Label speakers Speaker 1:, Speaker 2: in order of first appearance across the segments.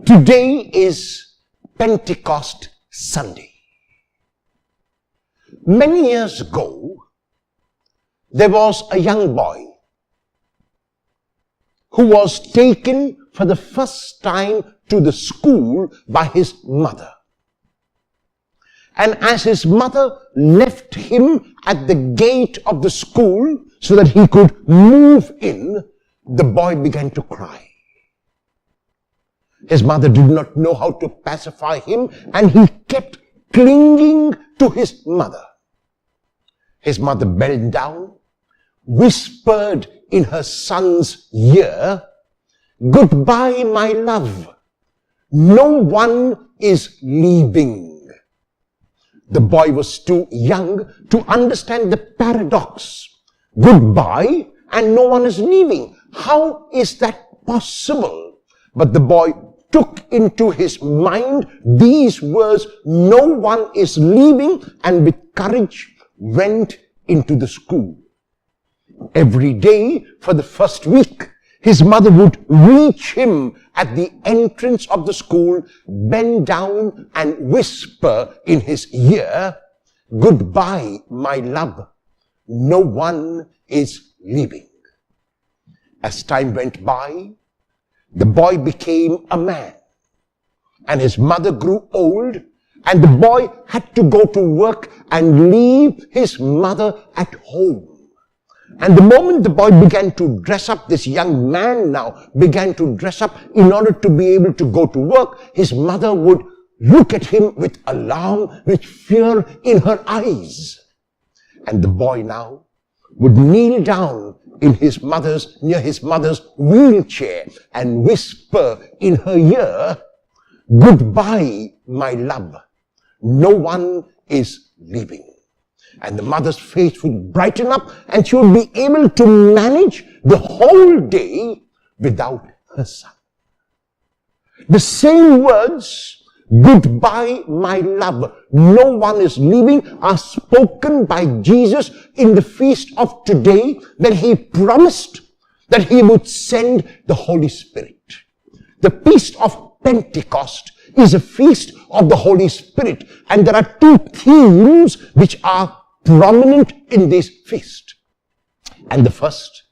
Speaker 1: Today is Pentecost Sunday. Many years ago, there was a young boy who was taken for the first time to the school by his mother. And as his mother left him at the gate of the school so that he could move in, the boy began to cry. His mother did not know how to pacify him, and he kept clinging to his mother. His mother bent down, whispered in her son's ear, "Goodbye, my love. No one is leaving." The boy was too young to understand the paradox. Goodbye and no one is leaving. How is that possible? But the boy took into his mind these words, "No one is leaving," and with courage went into the school. Every day for the first week, his mother would reach him at the entrance of the school, bend down and whisper in his ear, "Goodbye, my love. No one is leaving." As time went by, the boy became a man, and his mother grew old, and the boy had to go to work and leave his mother at home. And the moment the boy began to dress up, this young man now began to dress up in order to be able to go to work, his mother would look at him with alarm, with fear in her eyes. And the boy now would kneel down near his mother's wheelchair and whisper in her ear, "Goodbye, my love. No one is leaving." And the mother's face would brighten up, and she would be able to manage the whole day without her son. The same words, "Goodbye, my love, no one is leaving," are spoken by Jesus in the feast of today, when he promised that he would send the Holy Spirit. The feast of Pentecost is a feast of the Holy Spirit, and there are two themes which are prominent in this feast. And the first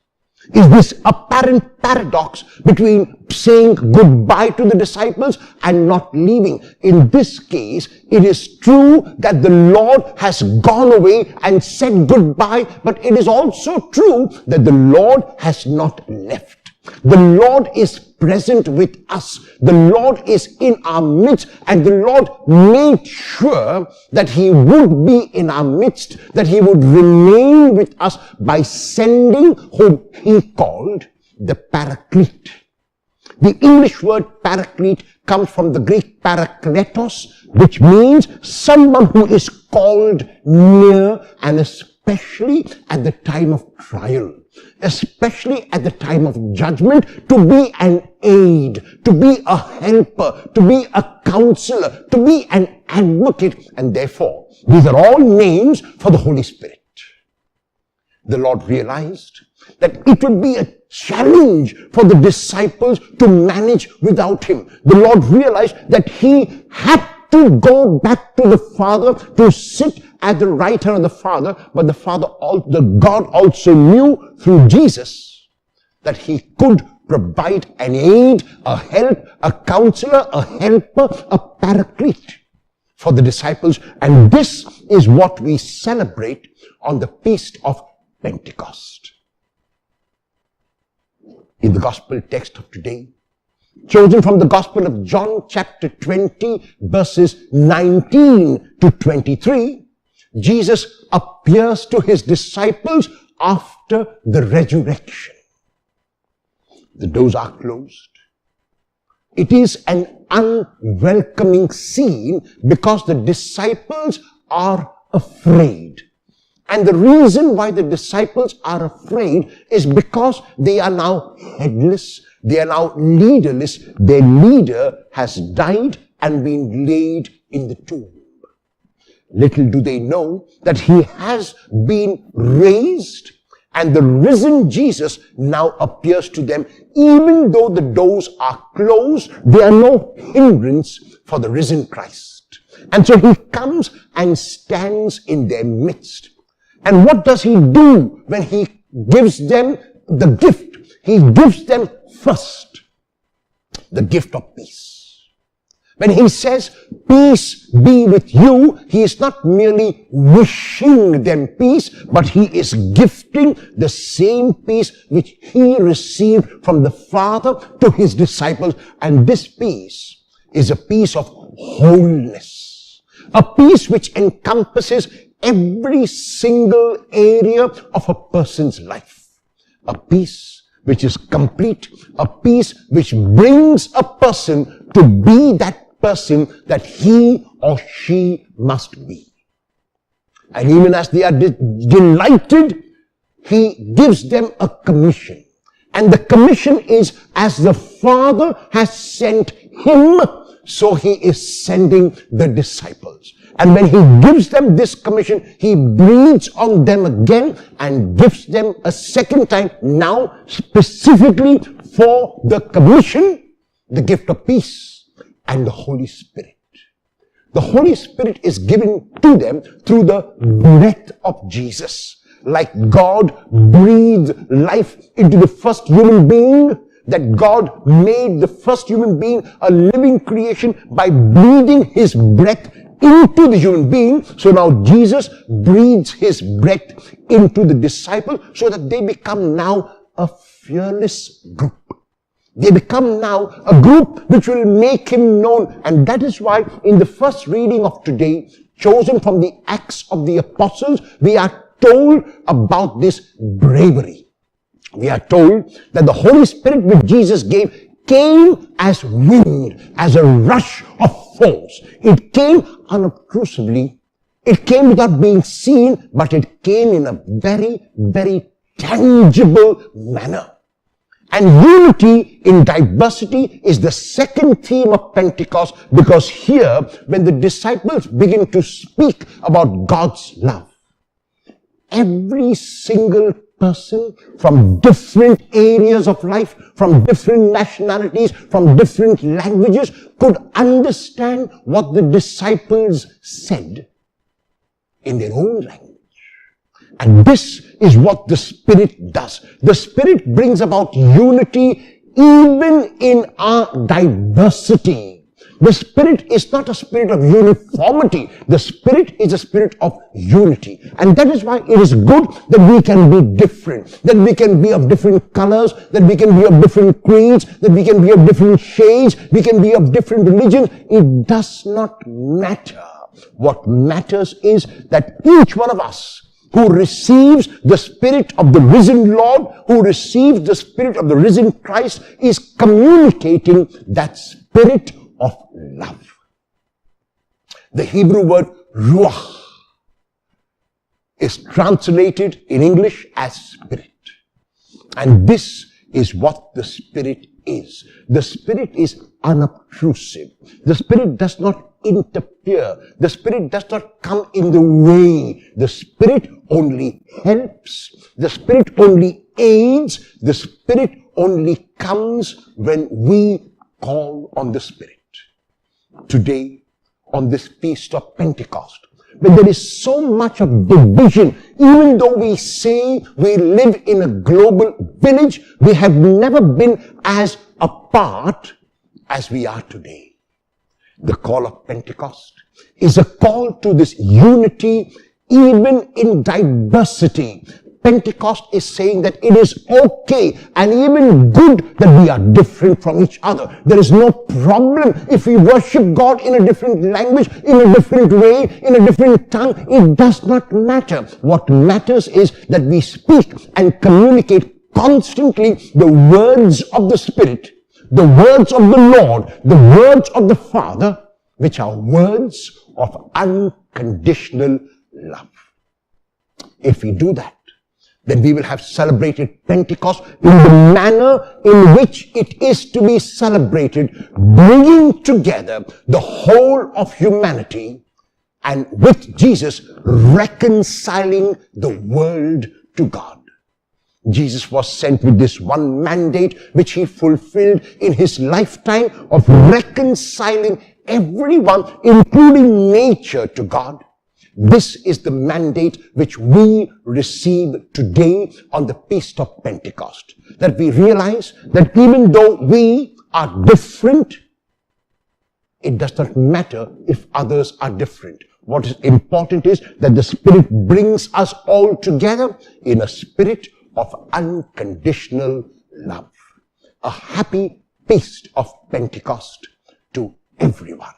Speaker 1: is this apparent paradox between saying goodbye to the disciples and not leaving. In this case, it is true that the Lord has gone away and said goodbye, but it is also true that the Lord has not left. The Lord is present with us. The Lord is in our midst, and the Lord made sure that he would be in our midst, that he would remain with us by sending whom he called the Paraclete. The English word Paraclete comes from the Greek parakletos, which means someone who is called near, and especially at the time of trial, especially at the time of judgment, to be an aid, to be a helper, to be a counselor, to be an advocate. And therefore, these are all names for the Holy Spirit. The Lord realized that it would be a challenge for the disciples to manage without him. The Lord realized that he had to go back to the Father, to sit at the right hand of the Father, but the God also knew through Jesus that he could provide an aid, a help, a counselor, a helper, a paraclete for the disciples. And this is what we celebrate on the Feast of Pentecost. In the gospel text of today, chosen from the Gospel of John chapter 20, verses 19 to 23, Jesus appears to his disciples after the resurrection. The doors are closed. It is an unwelcoming scene because the disciples are afraid. And the reason why the disciples are afraid is because they are now headless, they are now leaderless. Their leader has died and been laid in the tomb. Little do they know that he has been raised, And the risen Jesus now appears to them. Even though the doors are closed, they are no hindrance for the risen Christ. And so he comes and stands in their midst. And what does he do when he gives them the gift? He gives them first the gift of peace. When he says, peace be with you, he is not merely wishing them peace, but he is gifting the same peace which he received from the Father to his disciples. And this peace is a peace of wholeness, a peace which encompasses every single area of a person's life, a peace which is complete, a peace which brings a person to be that person that he or she must be. And even as they are delighted, he gives them a commission. And the commission is, as the Father has sent him, so he is sending the disciples. And when he gives them this commission, he breathes on them again and gives them a second time, now specifically for the commission, the gift of peace and the Holy Spirit. The Holy Spirit is given to them through the breath of Jesus. Like God breathed life into the first human being, that God made the first human being a living creation by breathing his breath into the human being. So now Jesus breathes his breath into the disciples so that they become now a fearless group. They become now a group which will make him known. And that is why in the first reading of today, chosen from the Acts of the Apostles, we are told about this bravery. We are told that the Holy Spirit which Jesus gave came as wind, as a rush of force. It came unobtrusively. It came without being seen, but it came in a very, very tangible manner. And unity in diversity is the second theme of Pentecost, because here, when the disciples begin to speak about God's love, every single person from different areas of life, from different nationalities, from different languages, could understand what the disciples said in their own language. And this is what the Spirit does. The Spirit brings about unity even in our diversity. The Spirit is not a spirit of uniformity. The Spirit is a spirit of unity. And that is why it is good that we can be different, that we can be of different colors, that we can be of different creeds, that we can be of different shades, we can be of different religions. It does not matter. What matters is that each one of us who receives the Spirit of the risen Lord, who receives the Spirit of the risen Christ, is communicating that spirit of love. The Hebrew word ruach is translated in English as spirit. And this is what the Spirit is. The Spirit is unobtrusive. The Spirit does not interfere. The Spirit does not come in the way. The Spirit only helps. The Spirit only aids. The Spirit only comes when we call on the Spirit. Today, on this feast of Pentecost, when there is so much of division, even though we say we live in a global village, we have never been as apart as we are today. The call of Pentecost is a call to this unity even in diversity. Pentecost is saying that it is okay and even good that we are different from each other. There is no problem if we worship God in a different language, in a different way, in a different tongue. It does not matter. What matters is that we speak and communicate constantly the words of the Spirit, the words of the Lord, the words of the Father, which are words of unconditional love. If we do that, then we will have celebrated Pentecost in the manner in which it is to be celebrated, bringing together the whole of humanity and with Jesus reconciling the world to God. Jesus was sent with this one mandate, which he fulfilled in his lifetime, of reconciling everyone, including nature, to God. This is the mandate which we receive today on the Feast of Pentecost. That we realize that even though we are different, it does not matter if others are different. What is important is that the Spirit brings us all together in a spirit of unconditional love. A happy Feast of Pentecost to everyone.